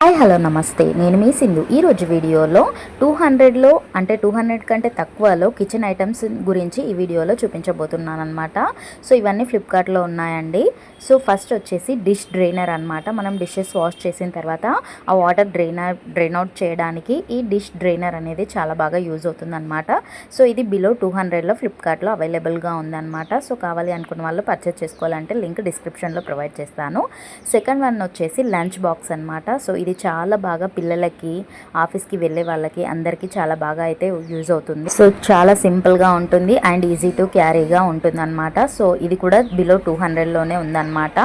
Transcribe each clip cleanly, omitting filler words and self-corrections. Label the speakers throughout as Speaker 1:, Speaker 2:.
Speaker 1: Hi hello నమస్తే, నేను మీ సింధు. ఈరోజు వీడియోలో 200లో అంటే 200 కంటే తక్కువలో కిచెన్ ఐటమ్స్ గురించి ఈ వీడియోలో చూపించబోతున్నాను అనమాట. సో ఇవన్నీ ఫ్లిప్కార్ట్లో ఉన్నాయండి. సో ఫస్ట్ వచ్చేసి డిష్ డ్రైనర్ అనమాట. మనం డిషెస్ వాష్ చేసిన తర్వాత ఆ వాటర్ డ్రైన్ అవుట్ చేయడానికి ఈ డిష్ డ్రైనర్ అనేది చాలా బాగా యూజ్ అవుతుంది అనమాట. సో ఇది బిలో 200లో ఫ్లిప్కార్ట్లో అవైలబుల్గా ఉందన్నమాట. సో కావాలి అనుకున్న వాళ్ళు పర్చేస్ చేసుకోవాలంటే లింక్ డిస్క్రిప్షన్లో ప్రొవైడ్ చేస్తాను. సెకండ్ వన్ వచ్చేసి లంచ్ బాక్స్ అనమాట. సో ఇది చాలా బాగా పిల్లలకి, ఆఫీస్కి వెళ్ళే వాళ్ళకి అందరికీ చాలా బాగా అయితే యూజ్ అవుతుంది. సో చాలా సింపుల్గా ఉంటుంది అండ్ ఈజీ టు క్యారీగా ఉంటుంది అనమాట. సో ఇది కూడా బిలో 200లోనే ఉందన్నమాట.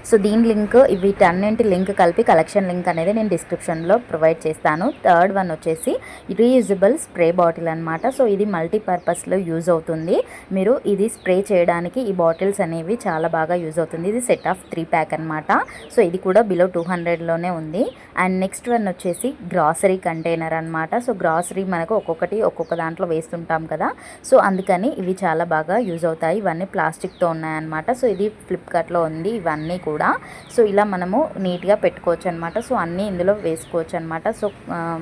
Speaker 1: సో దీని లింక్, వీటన్నింటి లింక్ కలిపి కలెక్షన్ లింక్ అనేది నేను డిస్క్రిప్షన్లో ప్రొవైడ్ చేస్తాను. థర్డ్ వన్ వచ్చేసి రీయూజబుల్ స్ప్రే బాటిల్ అనమాట. సో ఇది మల్టీపర్పస్లో యూజ్ అవుతుంది. మీరు ఇది స్ప్రే చేయడానికి ఈ బాటిల్స్ అనేవి చాలా బాగా యూజ్ అవుతుంది. ఇది సెట్ ఆఫ్ 3 ప్యాక్ అనమాట. సో ఇది కూడా బిలో 200లోనే ఉంది. అండ్ నెక్స్ట్ వన్ వచ్చేసి గ్రాసరీ కంటైనర్ అనమాట. సో గ్రాసరీ మనకు ఒక్కొక్క దాంట్లో వేస్తుంటాం కదా. సో అందుకని ఇవి చాలా బాగా యూజ్ అవుతాయి. ఇవన్నీ ప్లాస్టిక్తో ఉన్నాయన్నమాట. సో ఇది ఫ్లిప్కార్ట్లో ఉంది ఇవన్నీ కూడా. సో ఇలా మనము నీట్గా పెట్టుకోవచ్చు అనమాట. సో అన్నీ ఇందులో వేసుకోవచ్చు అనమాట. సో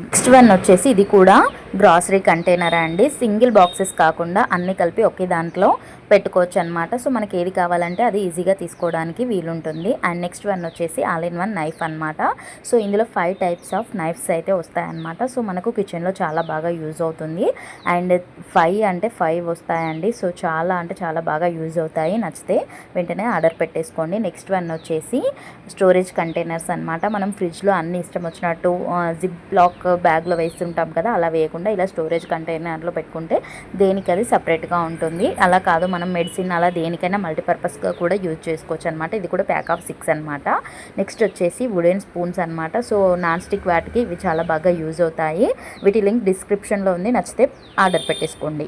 Speaker 1: నెక్స్ట్ వన్ వచ్చేసి ఇది కూడా గ్రాసరీ కంటైనర్ అండి. సింగిల్ బాక్సెస్ కాకుండా అన్నీ కలిపి ఒకే దాంట్లో పెట్టుకోవచ్చు అనమాట. సో మనకి ఏది కావాలంటే అది ఈజీగా తీసుకోవడానికి వీలుంటుంది. అండ్ నెక్స్ట్ వన్ వచ్చేసి ఆల్ ఇన్ వన్ నైఫ్ అనమాట. సో ఇందులో 5 టైప్స్ ఆఫ్ నైఫ్స్ అయితే వస్తాయన్నమాట. సో మనకు కిచెన్లో చాలా బాగా యూజ్ అవుతుంది. అండ్ 5 అంటే 5 వస్తాయండి. సో చాలా అంటే చాలా బాగా యూజ్ అవుతాయి. నచ్చితే వెంటనే ఆర్డర్ పెట్టేసుకోండి. నెక్స్ట్ వన్ వచ్చేసి స్టోరేజ్ కంటైనర్స్ అనమాట. మనం ఫ్రిడ్జ్లో అన్ని ఇష్టం వచ్చినట్టు జిప్ లాక్ బ్యాగ్లో వేస్తుంటాం కదా, అలా వేయకుండా ఇలా స్టోరేజ్ కంటైనర్లో పెట్టుకుంటే దేనికి అది సపరేట్గా ఉంటుంది. అలా కాదు, మనం మెడిసిన్ అలా దేనికైనా మల్టీపర్పస్గా కూడా యూజ్ చేసుకోవచ్చు అనమాట. ఇది కూడా ప్యాక్ ఆఫ్ 6 అనమాట. నెక్స్ట్ వచ్చేసి వుడెన్ స్పూన్స్ అనమాట. సో నాన్ స్టిక్ వాటికి ఇవి చాలా బాగా యూజ్ అవుతాయి. వీటి లింక్ డిస్క్రిప్షన్లో ఉంది. నచ్చితే ఆర్డర్ పెట్టేసుకోండి.